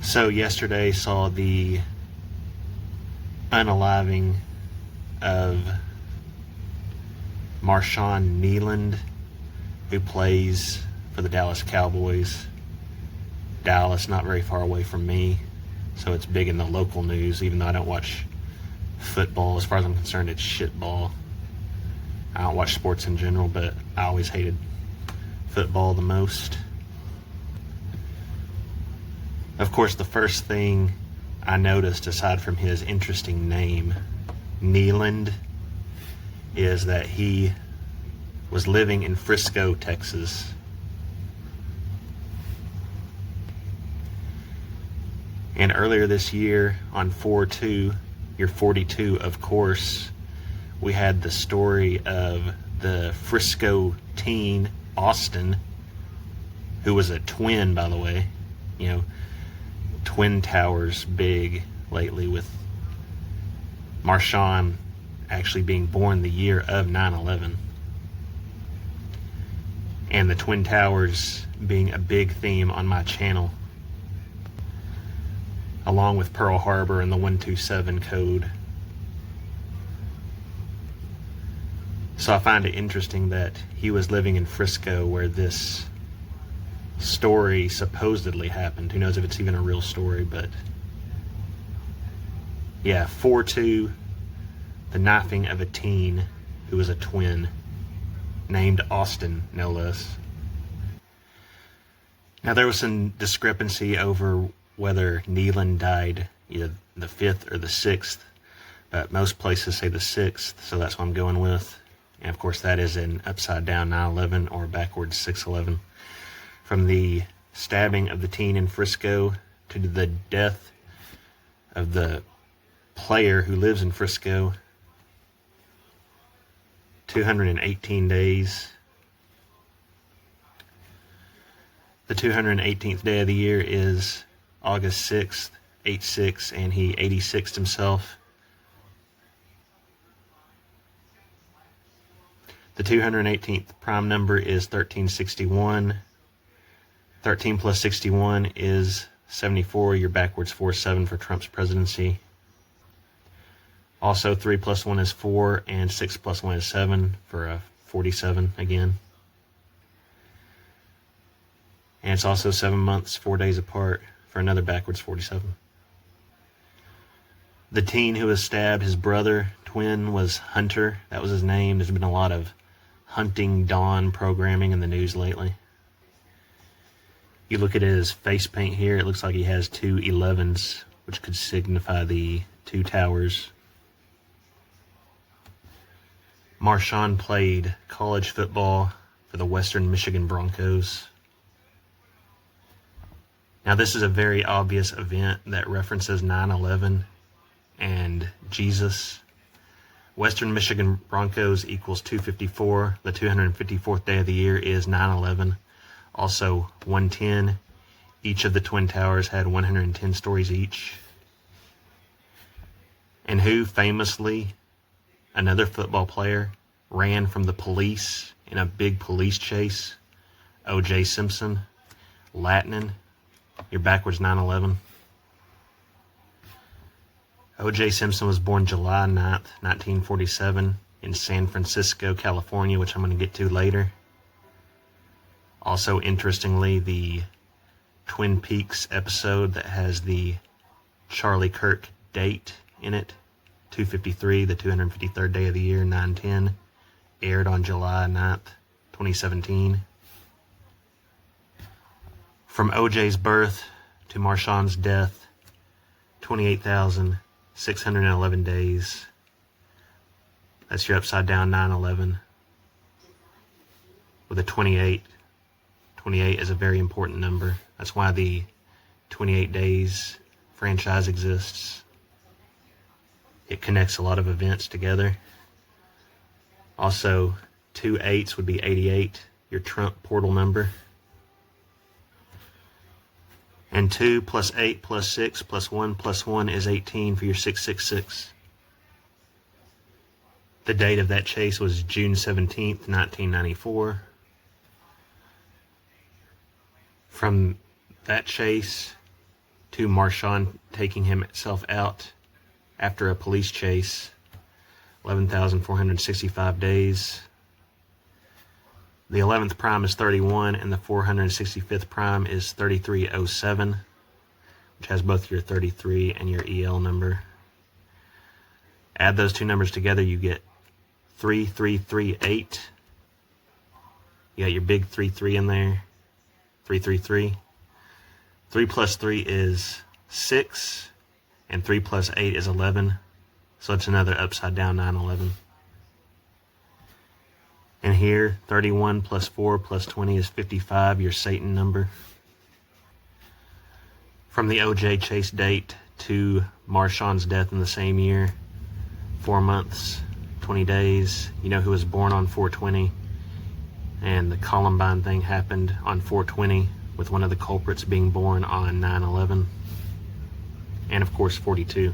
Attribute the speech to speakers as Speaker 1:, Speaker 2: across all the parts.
Speaker 1: So yesterday saw the unaliving of Marshawn Kneeland, who plays for the Dallas Cowboys. Dallas, not very far away from me, so it's big in the local news, even though I don't watch football. As far as I'm concerned, it's shitball. I don't watch sports in general, but I always hated football the most. Of course, the first thing I noticed, aside from his interesting name, Kneeland, is that he was living in Frisco, Texas. And earlier this year, on 4/2, you're 42, of course, we had the story of the Frisco teen, Austin, who was a twin, by the way. You know, Twin Towers big lately, with Marshawn actually being born the year of 9/11. And the Twin Towers being a big theme on my channel, along with Pearl Harbor and the 127 code. So I find it interesting that he was living in Frisco, where this story supposedly happened. Who knows if it's even a real story, but yeah, 4/2, the knifing of a teen who was a twin, named Austin, no less. Now, there was some discrepancy over whether Kneeland died either the 5th or the 6th, but most places say the 6th, so that's what I'm going with. And of course, that is an upside down 9/11 or backwards 6/11. From the stabbing of the teen in Frisco to the death of the player who lives in Frisco, 218 days. The 218th day of the year is August 6th, 8/6, and he 86'd himself. The 218th prime number is 1361. 13 plus 61 is 74. You're backwards 47 for Trump's presidency. Also, 3 plus 1 is 4, and 6 plus 1 is 7 for a 47 again. And it's also 7 months, 4 days apart for another backwards 47. The teen who was stabbed, his brother, twin, was Hunter. That was his name. There's been a lot of Hunting Dawn programming in the news lately. You look at his face paint here, it looks like he has 2 11s, which could signify the 2 towers. Marshawn played college football for the Western Michigan Broncos. Now, this is a very obvious event that references 9/11 and Jesus. Western Michigan Broncos equals 254. The 254th day of the year is 9/11. Also 110. Each of the Twin Towers had 110 stories each. And who famously, another football player, ran from the police in a big police chase? O.J. Simpson. Latinin. You're backwards 9/11. O.J. Simpson was born July 9th, 1947 in San Francisco, California, which I'm going to get to later. Also, interestingly, the Twin Peaks episode that has the Charlie Kirk date in it, 253, the 253rd day of the year, 9/10, aired on July 9th, 2017. From O.J.'s birth to Marshawn's death, 28,611 days. That's your upside down 9/11 with a 28. 28 is a very important number. That's why the 28 Days franchise exists. It connects a lot of events together. Also, 2 8s would be 88, your Trump portal number. And 2 plus 8 plus 6 plus 1 plus 1 is 18 for your 666. The date of that chase was June 17th, 1994. From that chase to Marshawn taking himself out after a police chase, 11,465 days. The 11th prime is 31, and the 465th prime is 3307, which has both your 33 and your EL number. Add those two numbers together, you get 3338. You got your big 33 in there, 333. 3 plus 3 is 6, and 3 plus 8 is 11. So it's another upside down 911. And here, 31 plus 4 plus 20 is 55, your Satan number. From the O.J. chase date to Marshawn's death in the same year, 4 months, 20 days. You know who was born on 420. And the Columbine thing happened on 420, with one of the culprits being born on 9/11. And of course, 42.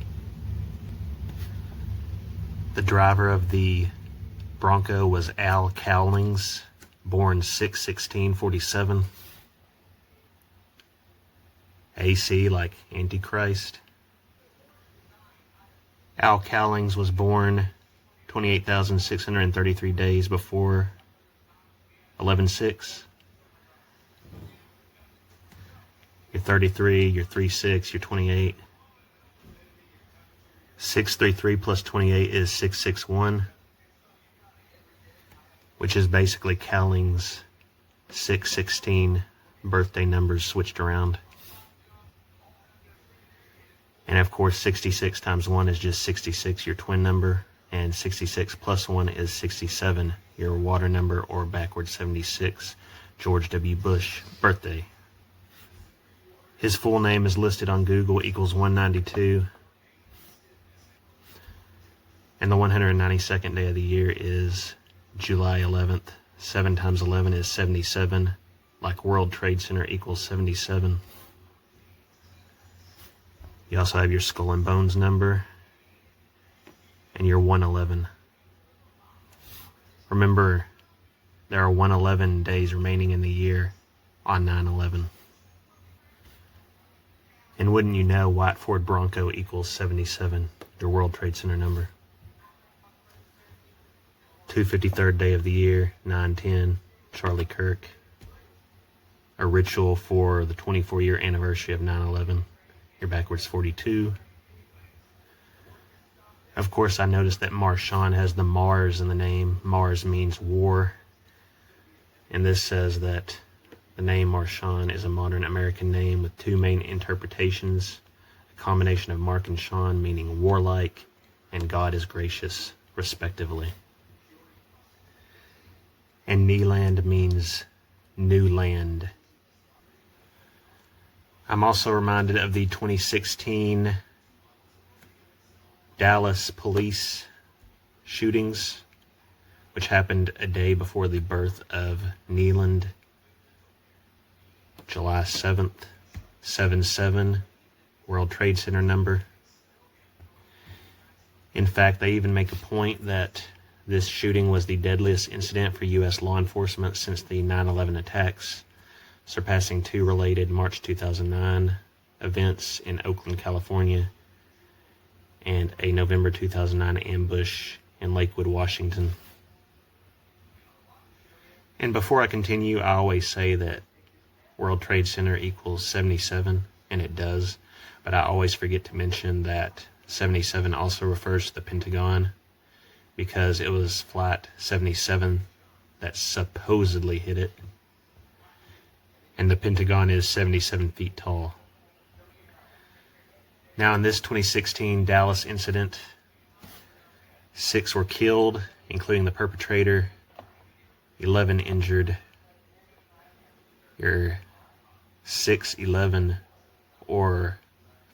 Speaker 1: The driver of the Bronco was Al Cowlings, born 6/16/47. AC like Antichrist. Al Cowlings was born 28,633 days before 11/6. You're 33, you're 36, you're 28. 633 plus 28 is 661. Which is basically Cowlings' 616 birthday numbers switched around. And of course, 66 times 1 is just 66, your twin number, and 66 plus 1 is 67, your water number, or backwards 76, George W. Bush birthday. His full name is listed on Google equals 192. And the 192nd day of the year is July 11th. 7 times 11 is 77, like World Trade Center equals 77. You also have your skull and bones number and your 111. Remember, there are 111 days remaining in the year on 9/11. And wouldn't you know, White Ford Bronco equals 77, your World Trade Center number. 253rd day of the year, 9/10, Charlie Kirk. A ritual for the 24-year anniversary of 9/11. You're backwards 42. Of course, I noticed that Marshawn has the Mars in the name. Mars means war. And this says that the name Marshawn is a modern American name with two main interpretations. A combination of Mark and Sean, meaning warlike, and God is gracious, respectively. And Kneeland means new land. I'm also reminded of the 2016 Dallas police shootings, which happened a day before the birth of Kneeland, July 7th, 7/7, World Trade Center number. In fact, they even make a point that this shooting was the deadliest incident for U.S. law enforcement since the 9/11 attacks, surpassing two related March 2009 events in Oakland, California, and a November 2009 ambush in Lakewood, Washington. And before I continue, I always say that World Trade Center equals 77, and it does, but I always forget to mention that 77 also refers to the Pentagon, because it was Flight 77 that supposedly hit it. And the Pentagon is 77 feet tall. Now, in this 2016 Dallas incident, 6 were killed, including the perpetrator, 11 injured. You're 611, or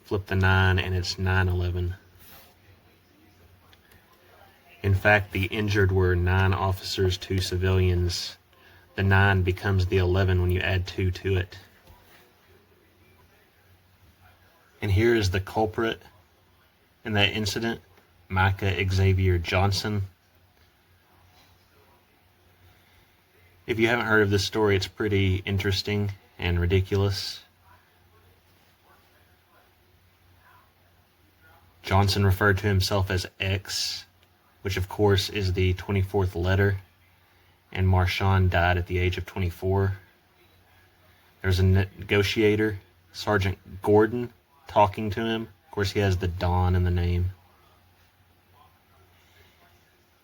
Speaker 1: flip the 9 and it's 911. In fact, the injured were 9 officers, 2 civilians. The 9 becomes the 11 when you add 2 to it. And here is the culprit in that incident, Micah Xavier Johnson. If you haven't heard of this story, it's pretty interesting and ridiculous. Johnson referred to himself as X, which of course is the 24th letter, and Marshawn died at the age of 24. There's a negotiator, Sergeant Gordon, talking to him. Of course, he has the Don in the name.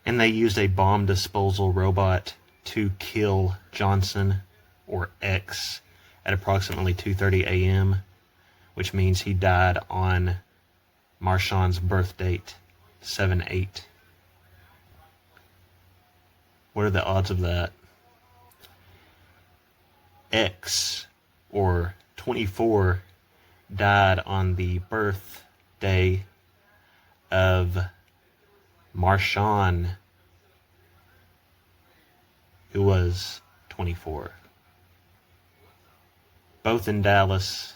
Speaker 1: And they used a bomb disposal robot to kill Johnson, or X, at approximately 2:30 a.m., which means he died on Marshawn's birth date, 7/8. What are the odds of that? X, or 24, died on the birthday of Marshawn, who was 24. Both in Dallas,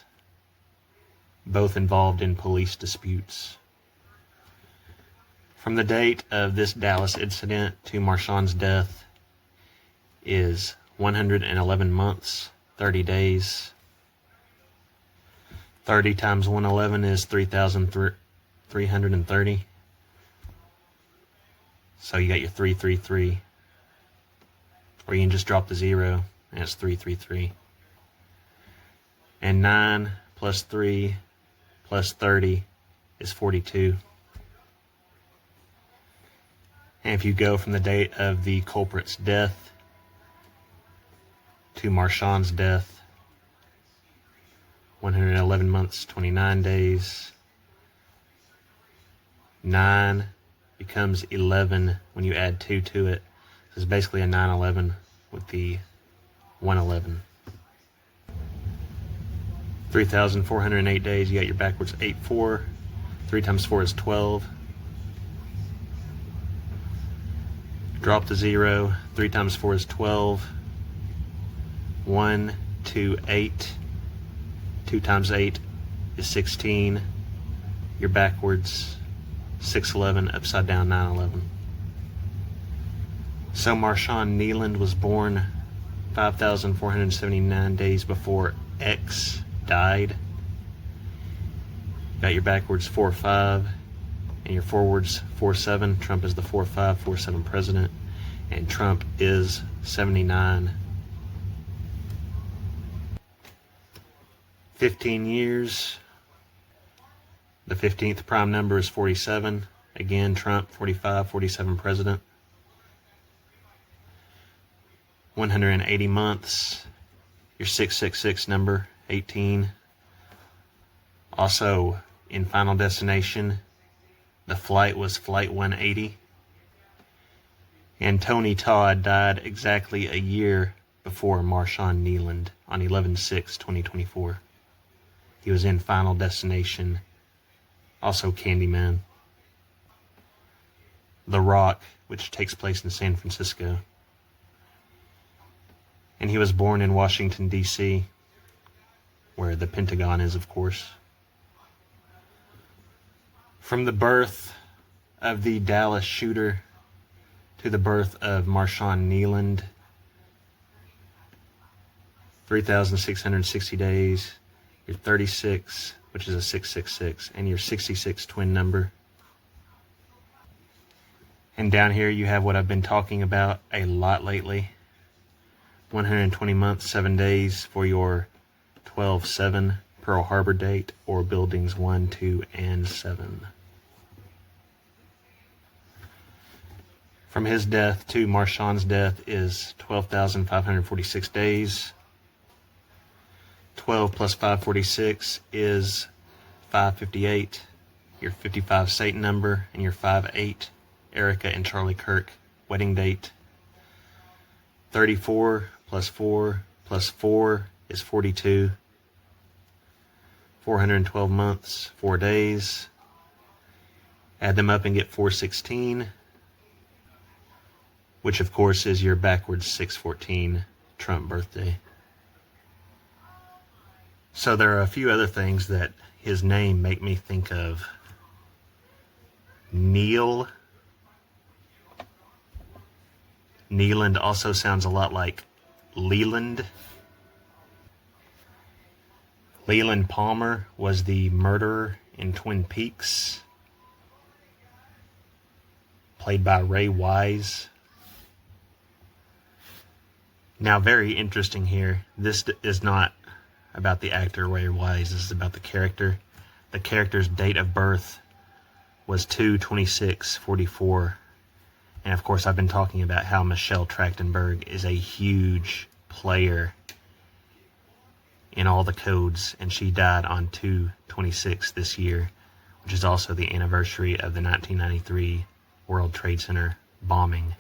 Speaker 1: both involved in police disputes. From the date of this Dallas incident to Marshawn's death is 111 months, 30 days. 30 times 111 is 3,330. So you got your 333. Or you can just drop the 0, and it's 333. And 9 plus 3 plus 30 is 42. And if you go from the date of the culprit's death to Marshawn's death, 111 months, 29 days. 9 becomes 11 when you add 2 to it. So it's basically a 9/11 with the 111. 3,408 days, you got your backwards 8-4. 3 times 4 is 12. Drop the 0. 3 times 4 is 12. 1, 2, 8. 2 times 8 is 16. You're backwards 6/11, upside down 9/11. So Marshawn Kneeland was born 5,479 days before X died. Got your backwards 4-5 and your forwards 4-7. Trump is the 4-5, 4-7 president, and Trump is 79. 15 years. The 15th prime number is 47. Again, Trump, 45, 47 president. 180 months. Your 666 number, 18. Also, in Final Destination, the flight was Flight 180. And Tony Todd died exactly a year before Marshawn Kneeland on 11/6/2024. He was in Final Destination, also Candyman. The Rock, which takes place in San Francisco. And he was born in Washington, D.C., where the Pentagon is, of course. From the birth of the Dallas shooter to the birth of Marshawn Kneeland, 3,660 days, your 36, which is a 666, and your 66 twin number. And down here you have what I've been talking about a lot lately. 120 months, 7 days for your 12/7 Pearl Harbor date, or buildings 1, 2, and 7. From his death to Marshawn's death is 12,546 days. 12 plus 546 is 558. Your 55 Satan number, and your 5/8 Erica and Charlie Kirk wedding date. 34 plus 4 plus 4 is 42. 412 months, 4 days. Add them up and get 416, which of course is your backwards 6/14 Trump birthday. So there are a few other things that his name make me think of. Neil. Kneeland also sounds a lot like Leland. Leland Palmer was the murderer in Twin Peaks. played by Ray Wise. Now, very interesting here. This is not about the actor Ray Wise. This is about the character. The character's date of birth was 2/26/44. And of course, I've been talking about how Michelle Trachtenberg is a huge player in all the codes, and she died on 2/26 this year, which is also the anniversary of the 1993 World Trade Center bombing.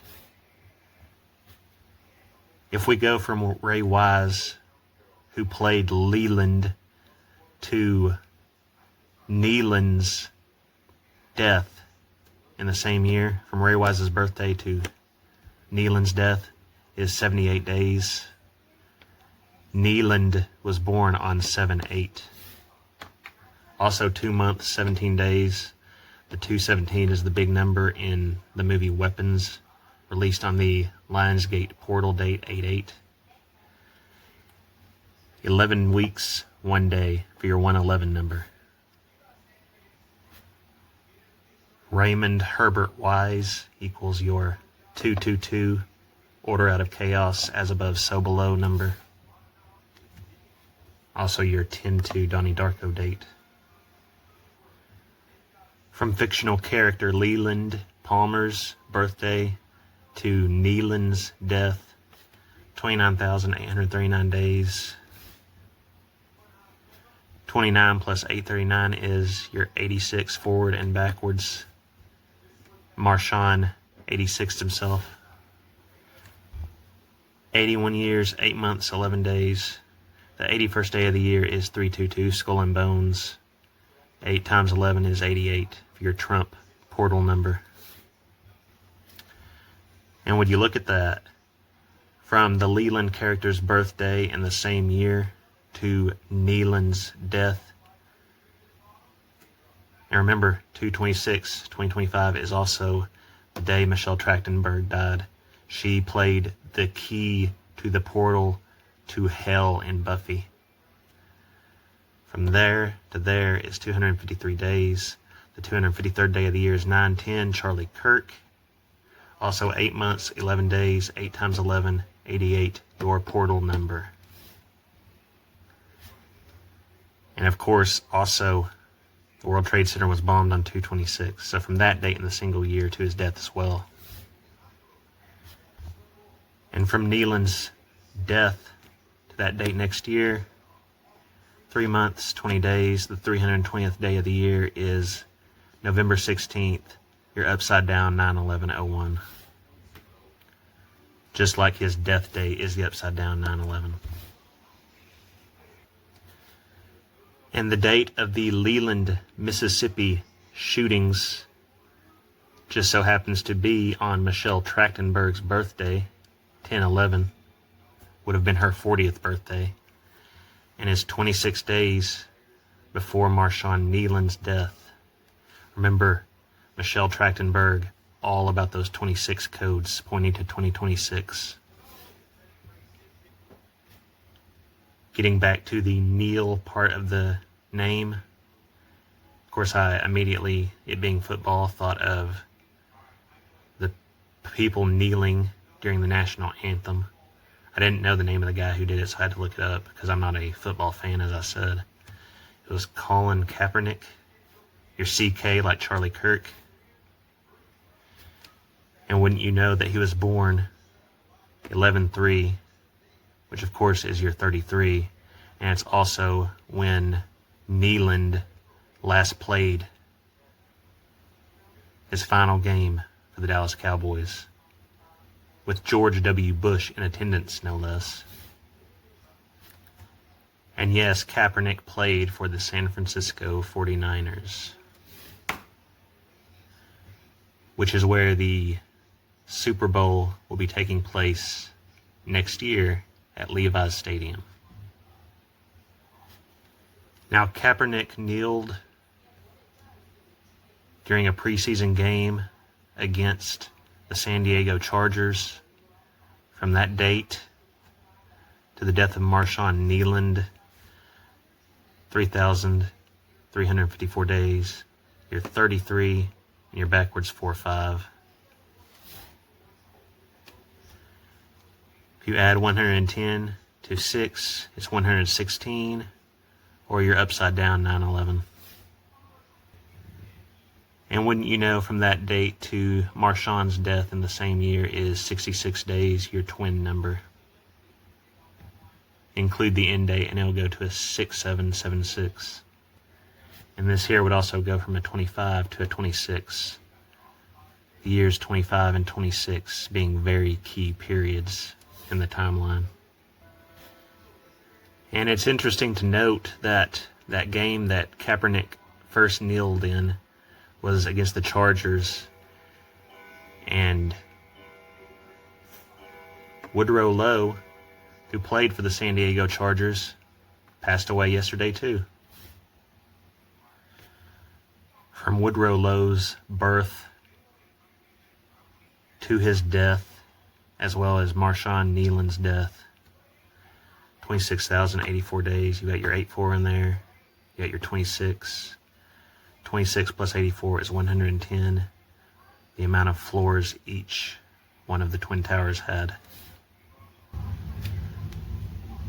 Speaker 1: If we go from Ray Wise, who played Leland, to Kneeland's death in the same year, from Ray Wise's birthday to Kneeland's death, is 78 days. Kneeland was born on 7/8. Also 2 months, 17 days. The 217 is the big number in the movie Weapons, released on the Lionsgate portal date 8/8. 11 weeks, 1 day for your 111 number. Raymond Herbert Wise equals your 222, order out of chaos, as above, so below number. Also your 10/2 Donnie Darko date. From fictional character Leland Palmer's birthday to Kneeland's death, 29,839 days. 29 plus 839 is your 86 forward and backwards. Marshawn 86'd himself. 81 years, 8 months, 11 days. The 81st day of the year is 322, Skull and Bones. 8 times 11 is 88 for your Trump portal number. And would you look at that, from the Leland character's birthday in the same year to Kneeland's death. And remember, 2/26/2025 is also the day Michelle Trachtenberg died. She played the key to the portal to hell in Buffy. From there to there is 253 days. The 253rd day of the year is 9/10, Charlie Kirk. Also 8 months, 11 days, 8 times 11, 88, your portal number. And of course, also, the World Trade Center was bombed on 2/26. So from that date in the single year to his death as well. And from Kneeland's death to that date next year, 3 months, 20 days, the 320th day of the year is November 16th, your upside down 9/11/01. Just like his death date is the upside down 9/11. And the date of the Leland, Mississippi shootings just so happens to be on Michelle Trachtenberg's birthday, 10/11, would have been her 40th birthday, and is 26 days before Marshawn Kneeland's death. Remember, Michelle Trachtenberg, all about those 26 codes pointing to 2026. Getting back to the kneel part of the name, of course, I immediately, it being football, thought of the people kneeling during the national anthem. I didn't know the name of the guy who did it, so I had to look it up because I'm not a football fan, as I said. It was Colin Kaepernick, your CK like Charlie Kirk. And wouldn't you know that he was born 11/3, which of course is your 33, and it's also when Kneeland last played his final game for the Dallas Cowboys, with George W. Bush in attendance, no less. And yes, Kaepernick played for the San Francisco 49ers, which is where the Super Bowl will be taking place next year at Levi's Stadium. Now, Kaepernick kneeled during a preseason game against the San Diego Chargers. From that date to the death of Marshawn Kneeland, 3,354 days. You're 33, and you're backwards 4/5. If you add 110 to 6, it's 116, or you're upside down 9/11. And wouldn't you know, from that date to Marshawn's death in the same year is 66 days, your twin number. Include the end date and it'll go to a 6776. And this here would also go from a 25 to a 26. The years 25 and 26 being very key periods in the timeline. And it's interesting to note that that game that Kaepernick first kneeled in was against the Chargers, and Woodrow Lowe, who played for the San Diego Chargers, passed away yesterday too. From Woodrow Lowe's birth to his death, as well as Marshawn Kneeland's death, 26,084 days. You got your 84 in there. You got your 26. 26 plus 84 is 110. The amount of floors each one of the Twin Towers had.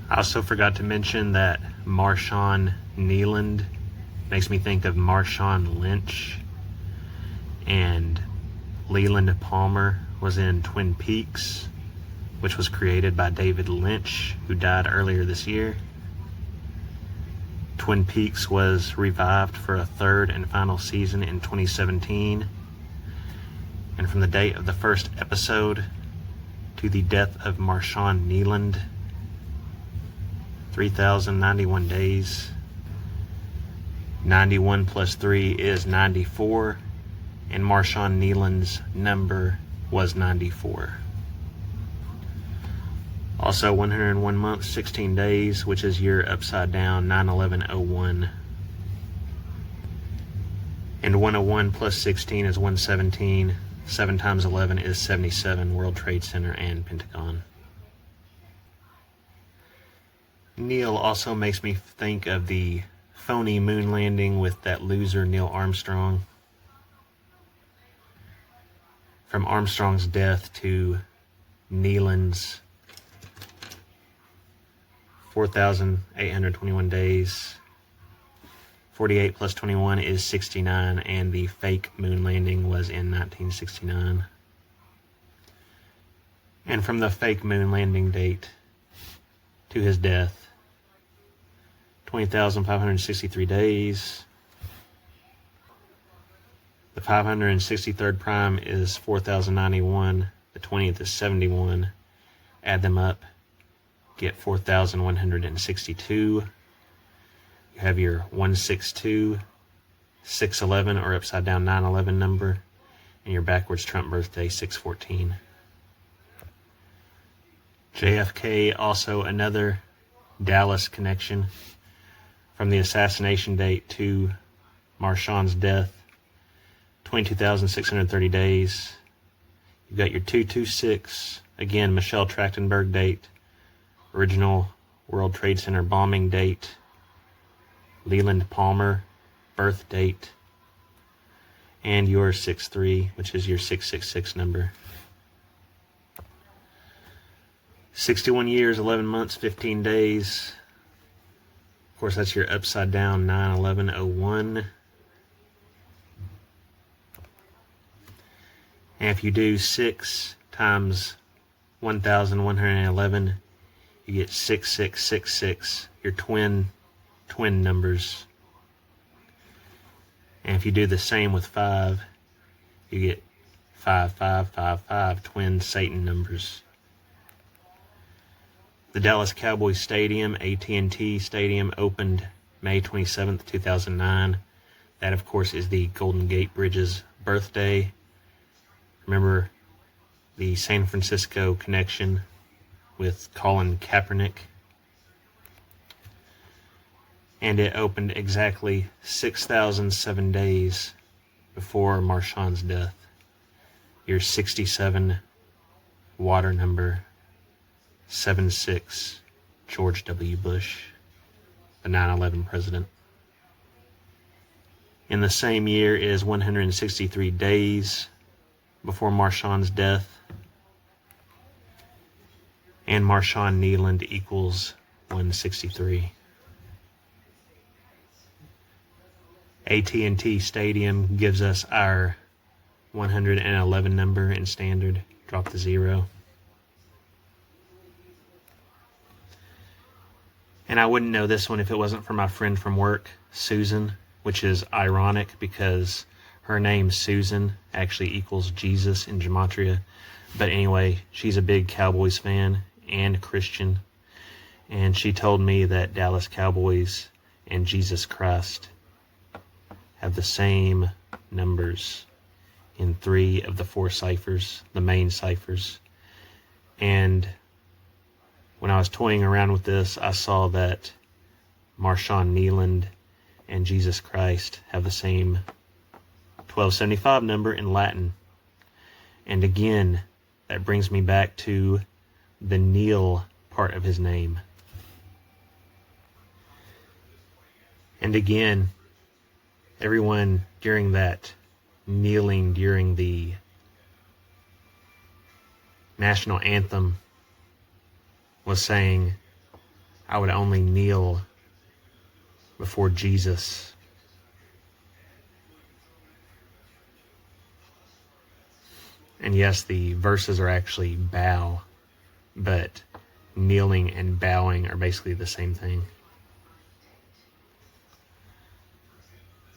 Speaker 1: I also forgot to mention that Marshawn Kneeland makes me think of Marshawn Lynch, and Leland Palmer was in Twin Peaks, which was created by David Lynch, who died earlier this year. Twin Peaks was revived for a third and final season in 2017. And from the date of the first episode to the death of Marshawn Kneeland, 3,091 days. 91 plus 3 is 94, and Marshawn Kneeland's number was 94. Also 101 months, 16 days, which is your upside down 9/11/01. And 101 plus 16 is 117. 7 times 11 is 77, World Trade Center and Pentagon. Neil also makes me think of the phony moon landing with that loser Neil Armstrong. From Armstrong's death to Kneeland's 4,821 days. 48 plus 21 is 69, and the fake moon landing was in 1969. And from the fake moon landing date to his death, 20,563 days. The 563rd prime is 4,091. The 20th is 71. Add them up, get 4,162. You have your 162, 611 or upside down 911 number, and your backwards Trump birthday 614. JFK, also another Dallas connection. From the assassination date to Marshawn's death, 22,630 days. You've got your 226, again, Michelle Trachtenberg date, original World Trade Center bombing date, Leland Palmer birth date, and your 63, which is your 666 number. 61 years, 11 months, 15 days. Of course, that's your upside down 9/11/01. And if you do 6 times 1,111, you get 6666, your twin numbers. And if you do the same with 5, you get 5555, twin Satan numbers. The Dallas Cowboys Stadium, AT&T Stadium, opened May 27th, 2009. That, of course, is the Golden Gate Bridge's birthday. Remember the San Francisco connection with Colin Kaepernick? And it opened exactly 6,007 days before Marshawn's death. Your 67 water number, 76, George W. Bush, the 9/11 president. In the same year is 163 days before Marshawn's death. And Marshawn Kneeland equals 163. AT&T Stadium gives us our 111 number in standard. Drop the 0. And I wouldn't know this one if it wasn't for my friend from work, Susan, which is ironic because her name, Susan, actually equals Jesus in gematria. But anyway, she's a big Cowboys fan and Christian. And she told me that Dallas Cowboys and Jesus Christ have the same numbers in 3 of the 4 ciphers, the main ciphers. And when I was toying around with this, I saw that Marshawn Kneeland and Jesus Christ have the same 1275 number in Latin. And again, that brings me back to the kneel part of his name. And again, everyone during that kneeling during the national anthem was saying, I would only kneel before Jesus. And yes, the verses are actually bow, but kneeling and bowing are basically the same thing.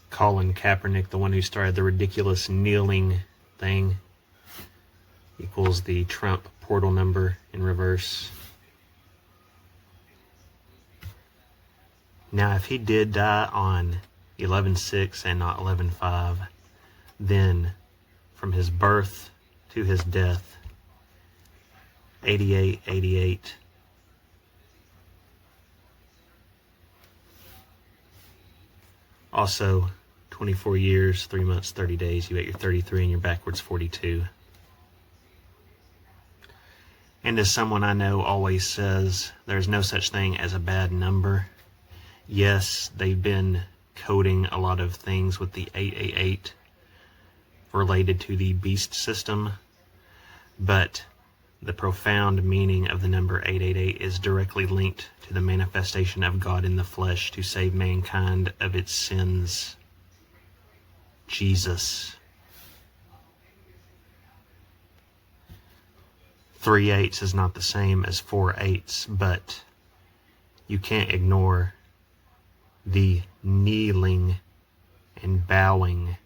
Speaker 1: Colin Kaepernick, the one who started the ridiculous kneeling thing, equals the Trump portal number in reverse. Now, if he did die on 11/6 and not 11/5, then from his birth to his death, 88. Also, 24 years, 3 months, 30 days. You got your 33 and your backwards 42. And as someone I know always says, there's no such thing as a bad number. Yes, they've been coding a lot of things with the 888 related to the beast system, but the profound meaning of the number 888 is directly linked to the manifestation of God in the flesh to save mankind of its sins. Jesus. 3 8s is not the same as 4 8s, but you can't ignore the kneeling and bowing.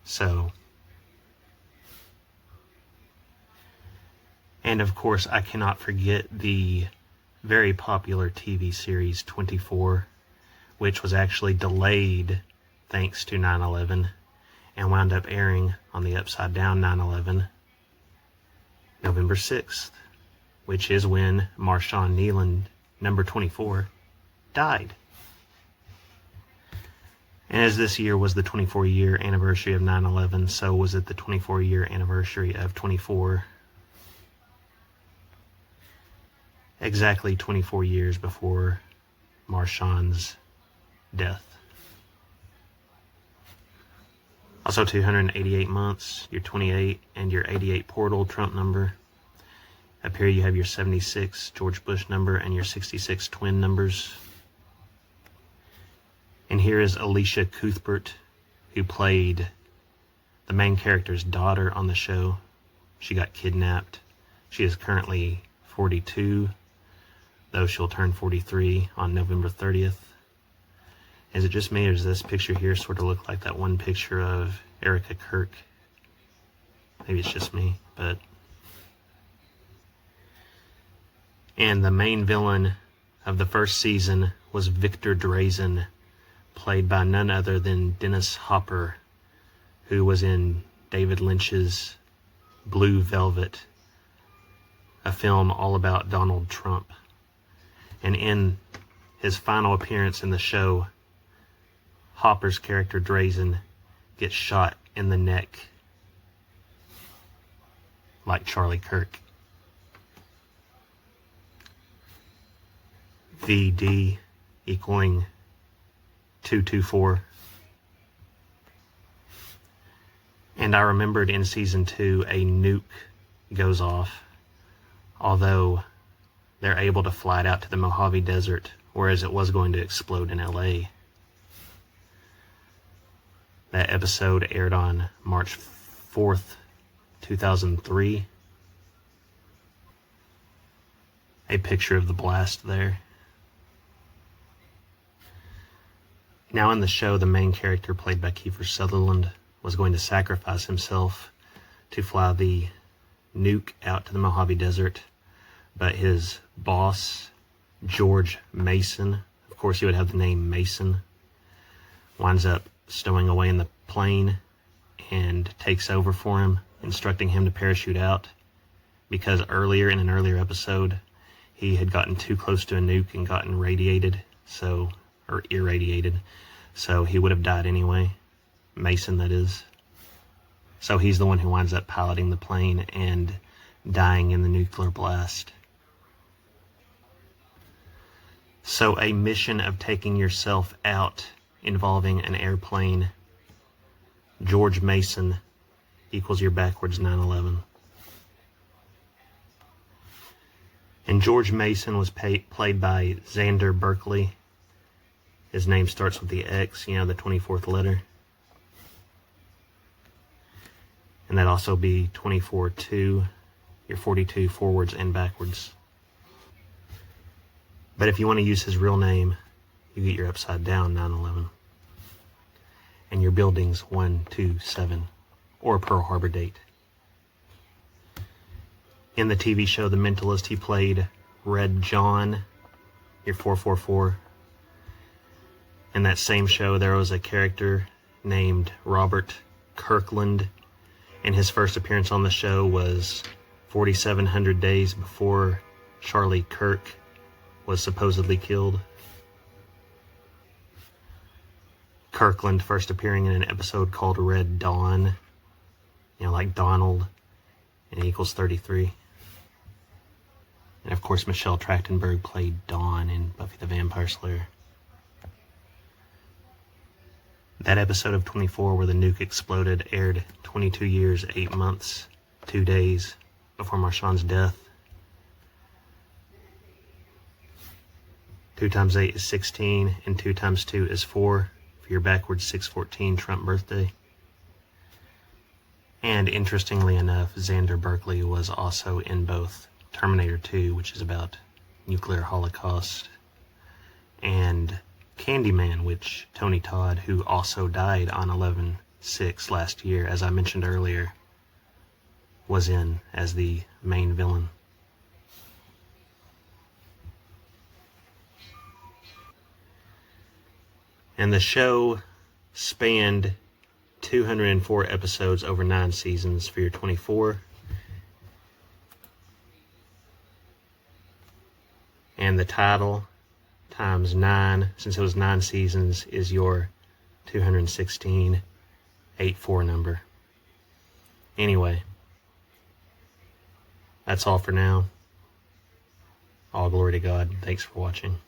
Speaker 1: So, and of course, I cannot forget the very popular TV series 24, which was actually delayed thanks to 9/11 and wound up airing on the upside down 9/11, November 6th, which is when Marshawn Kneeland, number 24, died. And as this year was the 24-year anniversary of 9/11, so was it the 24-year anniversary of 24. Exactly 24 years before Marshawn's death. Also 288 months, your 28 and your 88 portal Trump number. Up here you have your 76 George Bush number and your 66 twin numbers. And here is Alicia Cuthbert, who played the main character's daughter on the show. She got kidnapped. She is currently 42, though she'll turn 43 on November 30th. Is it just me, or does this picture here sort of look like that one picture of Erica Kirk? Maybe it's just me, but... And the main villain of the first season was Victor Drazen, played by none other than Dennis Hopper, who was in David Lynch's Blue Velvet, a film all about Donald Trump. And in his final appearance in the show, Hopper's character Drazen gets shot in the neck like Charlie Kirk. VD equaling 224. And I remembered in season 2 a nuke goes off although they're able to fly it out to the Mojave Desert, whereas it was going to explode in LA. That episode aired on March 4th, 2003. A picture of the blast there. Now in the show, the main character, played by Kiefer Sutherland, was going to sacrifice himself to fly the nuke out to the Mojave Desert, but his boss, George Mason, of course he would have the name Mason, winds up stowing away in the plane and takes over for him, instructing him to parachute out, because earlier, in an earlier episode, he had gotten too close to a nuke and gotten radiated, or irradiated, so he would have died anyway. Mason, that is. So he's the one who winds up piloting the plane and dying in the nuclear blast. So a mission of taking yourself out involving an airplane, George Mason, equals your backwards 9/11. And George Mason was played by Xander Berkeley. His name starts with the X, the 24th letter. And that'd also be 24-2, your 42 forwards and backwards. But if you want to use his real name, you get your upside down 9/11. And your buildings 127, or Pearl Harbor date. In the TV show The Mentalist, he played Red John, your 444. In that same show, there was a character named Robert Kirkland, and his first appearance on the show was 4,700 days before Charlie Kirk was supposedly killed. Kirkland first appearing in an episode called Red Dawn, like Donald, and equals 33. And of course, Michelle Trachtenberg played Dawn in Buffy the Vampire Slayer. That episode of 24 where the nuke exploded aired 22 years, 8 months, 2 days before Marshawn's death. 2 times 8 is 16, and 2 times 2 is 4 for your backwards 614 Trump birthday. And interestingly enough, Xander Berkeley was also in both Terminator 2, which is about nuclear holocaust, and Candyman, which Tony Todd, who also died on 11/6 last year, as I mentioned earlier, was in as the main villain. And the show spanned 204 episodes over 9 seasons for your 24. And the title times 9, since it was 9 seasons, is your 216 84 number. Anyway, that's all for now. All glory to God. Thanks for watching.